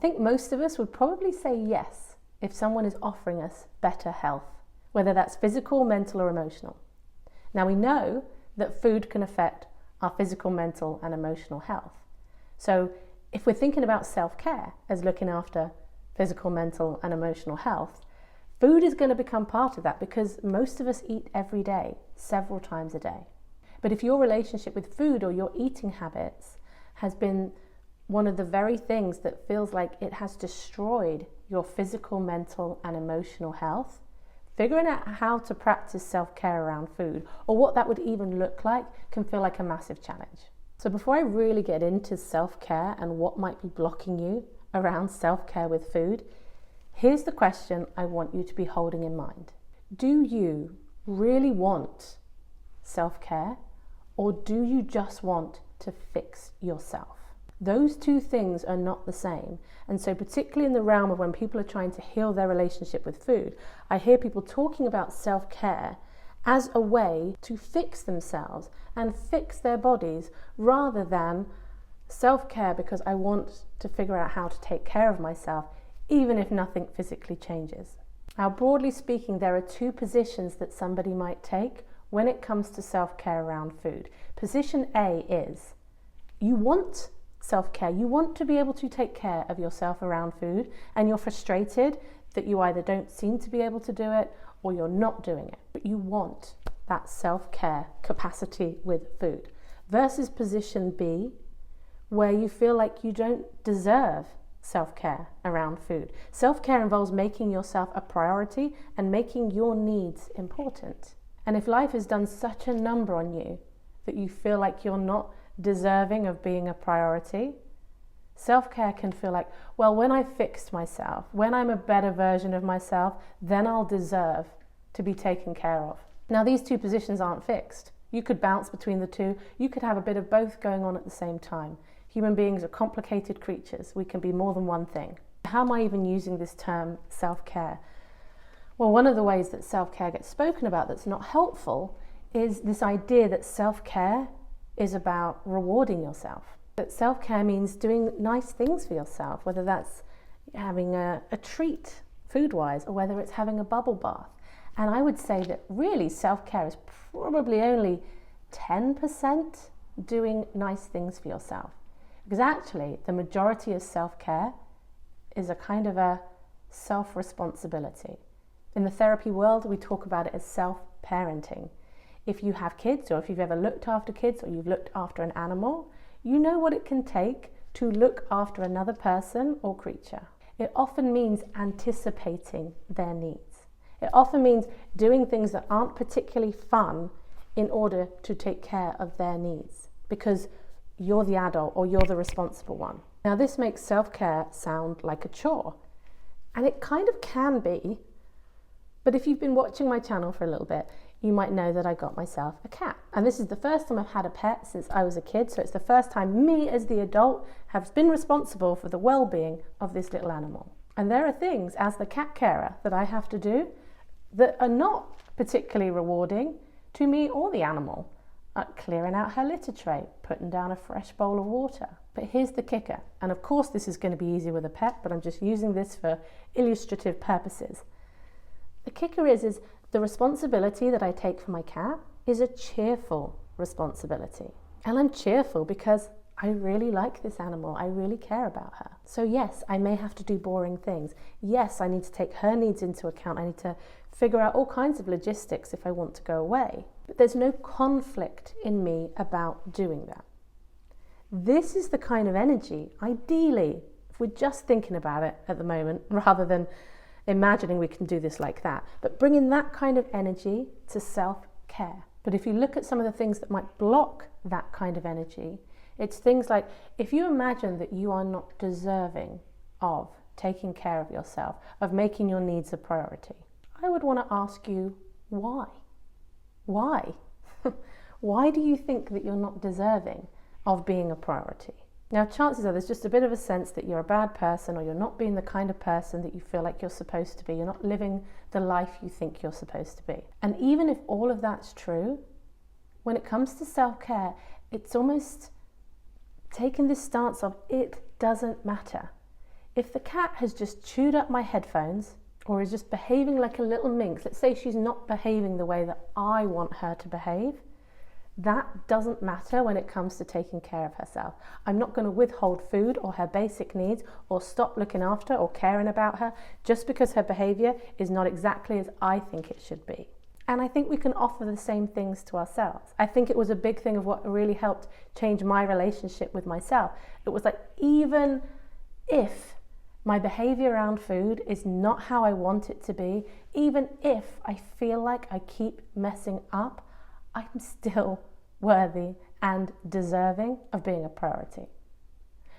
think most of us would probably say yes if someone is offering us better health, whether that's physical, mental, or emotional. Now, we know that food can affect our physical, mental, and emotional health. So if we're thinking about self-care as looking after physical, mental, and emotional health, food is going to become part of that because most of us eat every day, several times a day. But if your relationship with food or your eating habits has been one of the very things that feels like it has destroyed your physical, mental, and emotional health, figuring out how to practice self-care around food, or what that would even look like, can feel like a massive challenge. So before I really get into self-care and what might be blocking you around self-care with food, here's the question I want you to be holding in mind. Do you really want self-care, or do you just want to fix yourself? Those two things are not the same. And so particularly in the realm of when people are trying to heal their relationship with food, I hear people talking about self-care as a way to fix themselves and fix their bodies, rather than self-care because I want to figure out how to take care of myself, even if nothing physically changes. Now, broadly speaking, there are two positions that somebody might take when it comes to self-care around food. Position A is you want self-care. You want to be able to take care of yourself around food, and you're frustrated that you either don't seem to be able to do it or you're not doing it. But you want that self-care capacity with food. Versus position B, where you feel like you don't deserve self-care around food. Self-care involves making yourself a priority and making your needs important. And if life has done such a number on you that you feel like you're not deserving of being a priority, self-care can feel like, well, when I've fixed myself, when I'm a better version of myself, then I'll deserve to be taken care of. Now, these two positions aren't fixed. You could bounce between the two. You could have a bit of both going on at the same time. Human beings are complicated creatures. We can be more than one thing. How am I even using this term self-care? Well, one of the ways that self-care gets spoken about that's not helpful is this idea that self-care is about rewarding yourself. That self-care means doing nice things for yourself, whether that's having a treat food-wise or whether it's having a bubble bath. And I would say that really self-care is probably only 10% doing nice things for yourself. Because actually the majority of self-care is a kind of a self-responsibility. In the therapy world, we talk about it as self-parenting. If you have kids, or if you've ever looked after kids, or you've looked after an animal, you know what it can take to look after another person or creature. It often means anticipating their needs. It often means doing things that aren't particularly fun in order to take care of their needs, because you're the adult or you're the responsible one. Now, this makes self-care sound like a chore, and it kind of can be, but if you've been watching my channel for a little bit, you might know that I got myself a cat. And this is the first time I've had a pet since I was a kid, so it's the first time me as the adult have been responsible for the well-being of this little animal. And there are things as the cat carer that I have to do that are not particularly rewarding to me or the animal. Clearing out her litter tray, putting down a fresh bowl of water. But here's the kicker, and of course this is going to be easy with a pet, but I'm just using this for illustrative purposes. The kicker is the responsibility that I take for my cat is a cheerful responsibility. And I'm cheerful because I really like this animal. I really care about her. So yes, I may have to do boring things. Yes, I need to take her needs into account. I need to figure out all kinds of logistics if I want to go away. But there's no conflict in me about doing that. This is the kind of energy, ideally, if we're just thinking about it at the moment, rather than imagining we can do this like that, but bringing that kind of energy to self-care. But if you look at some of the things that might block that kind of energy, it's things like, if you imagine that you are not deserving of taking care of yourself, of making your needs a priority, I would want to ask you, why? Why? Why do you think that you're not deserving of being a priority? Now, chances are there's just a bit of a sense that you're a bad person, or you're not being the kind of person that you feel like you're supposed to be. You're not living the life you think you're supposed to be. And even if all of that's true, when it comes to self-care, it's almost taking this stance of it doesn't matter. If the cat has just chewed up my headphones or is just behaving like a little minx, let's say she's not behaving the way that I want her to behave, that doesn't matter when it comes to taking care of herself. I'm not going to withhold food or her basic needs or stop looking after or caring about her just because her behavior is not exactly as I think it should be. And I think we can offer the same things to ourselves. I think it was a big thing of what really helped change my relationship with myself. It was like, even if my behavior around food is not how I want it to be, even if I feel like I keep messing up, I'm still worthy and deserving of being a priority.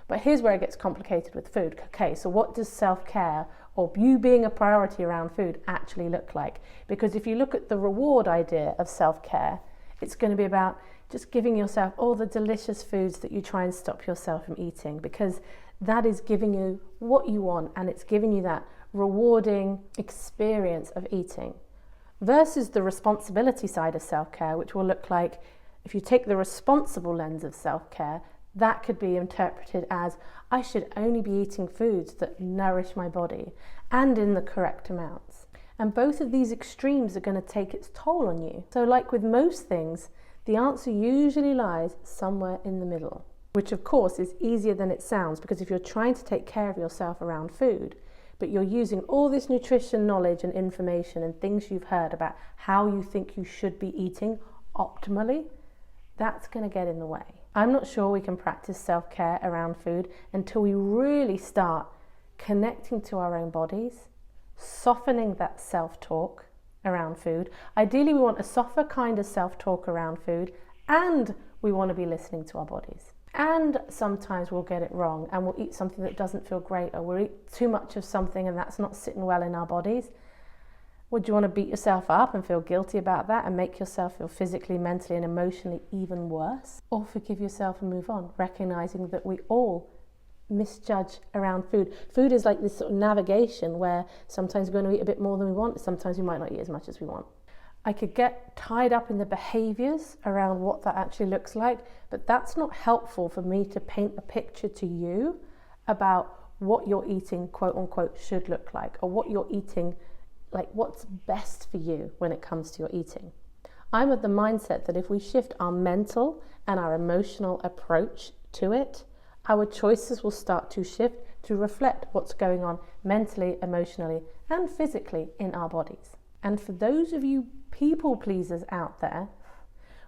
But here's where it gets complicated with food. Okay, so what does self-care or you being a priority around food actually look like? Because if you look at the reward idea of self-care, it's going to be about just giving yourself all the delicious foods that you try and stop yourself from eating, because that is giving you what you want and it's giving you that rewarding experience of eating. Versus the responsibility side of self-care, which will look like, if you take the responsible lens of self-care, that could be interpreted as, I should only be eating foods that nourish my body and in the correct amounts. And both of these extremes are going to take its toll on you. So like with most things, the answer usually lies somewhere in the middle, which of course is easier than it sounds, because if you're trying to take care of yourself around food, but you're using all this nutrition knowledge and information and things you've heard about how you think you should be eating optimally, that's going to get in the way. I'm not sure we can practice self-care around food until we really start connecting to our own bodies, softening that self-talk around food. Ideally, we want a softer kind of self-talk around food, and we want to be listening to our bodies. And sometimes we'll get it wrong and we'll eat something that doesn't feel great, or we'll eat too much of something and that's not sitting well in our bodies. Would you want to beat yourself up and feel guilty about that and make yourself feel physically, mentally and emotionally even worse? Or forgive yourself and move on, recognizing that we all misjudge around food. Food is like this sort of navigation where sometimes we're going to eat a bit more than we want, sometimes we might not eat as much as we want. I could get tied up in the behaviors around what that actually looks like, but that's not helpful for me to paint a picture to you about what your eating, quote unquote, should look like, or what you're eating, like what's best for you when it comes to your eating. I'm of the mindset that if we shift our mental and our emotional approach to it, our choices will start to shift to reflect what's going on mentally, emotionally, and physically in our bodies. And for those of you people pleasers out there,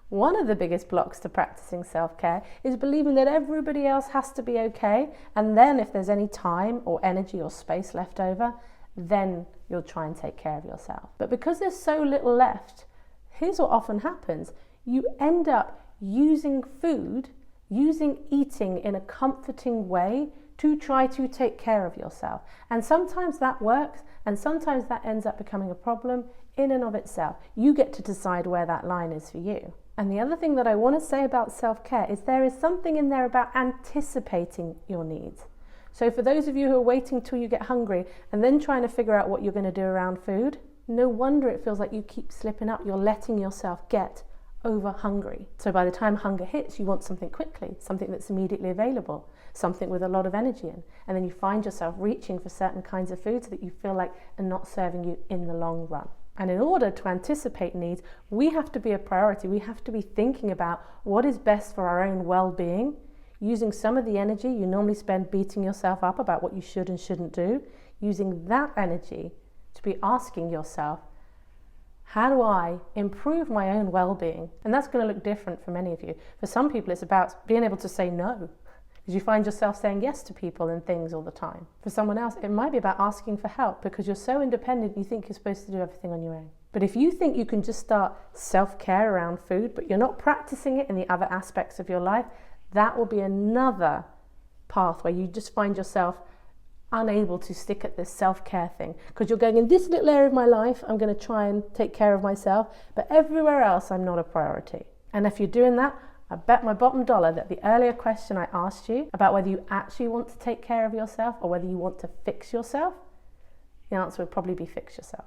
one of the biggest blocks to practicing self-care is believing that everybody else has to be okay, and then if there's any time or energy or space left over, then you'll try and take care of yourself. But because there's so little left, here's what often happens. You end up using food, using eating in a comforting way to try to take care of yourself. And sometimes that works, and sometimes that ends up becoming a problem in and of itself. You get to decide where that line is for you. And the other thing that I want to say about self-care is there is something in there about anticipating your needs. So for those of you who are waiting till you get hungry and then trying to figure out what you're going to do around food, no wonder it feels like you keep slipping up. You're letting yourself get over hungry. So by the time hunger hits, you want something quickly, something that's immediately available, something with a lot of energy in. And then you find yourself reaching for certain kinds of foods that you feel like are not serving you in the long run. And in order to anticipate needs, we have to be a priority. We have to be thinking about what is best for our own well-being, using some of the energy you normally spend beating yourself up about what you should and shouldn't do, using that energy to be asking yourself, how do I improve my own well-being? And that's going to look different for many of you. For some people, it's about being able to say no, because you find yourself saying yes to people and things all the time. For someone else, it might be about asking for help because you're so independent, you think you're supposed to do everything on your own. But if you think you can just start self-care around food, but you're not practicing it in the other aspects of your life, that will be another path where you just find yourself unable to stick at this self-care thing, because you're going, in this little area of my life I'm going to try and take care of myself, but everywhere else I'm not a priority. And if you're doing that, I bet my bottom dollar that the earlier question I asked you about whether you actually want to take care of yourself or whether you want to fix yourself, the answer would probably be fix yourself.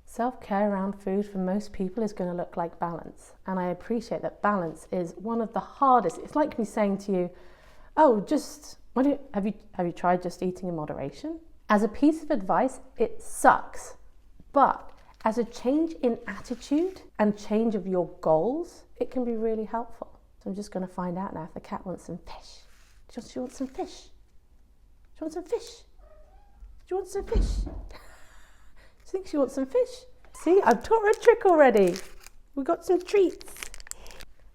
Self-care around food for most people is going to look like balance, and I appreciate that balance is one of the hardest. It's like me saying to you, oh, just Have you tried just eating in moderation? As a piece of advice, it sucks, but as a change in attitude and change of your goals, it can be really helpful. So I'm just going to find out now if the cat wants some fish. Does she want some fish? Do you want some fish? Do you want some fish? Do you think she wants some fish? See, I've taught her a trick already. We got some treats.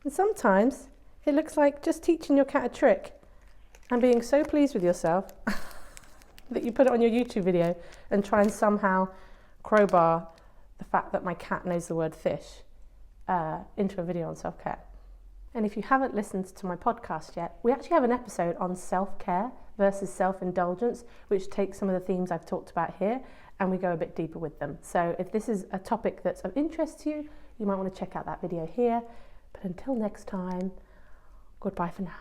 And sometimes it looks like just teaching your cat a trick and being so pleased with yourself that you put it on your YouTube video and try and somehow crowbar the fact that my cat knows the word fish into a video on self-care. And if you haven't listened to my podcast yet, we actually have an episode on self-care versus self-indulgence, which takes some of the themes I've talked about here and we go a bit deeper with them. So if this is a topic that's of interest to you, you might want to check out that video here. But until next time, goodbye for now.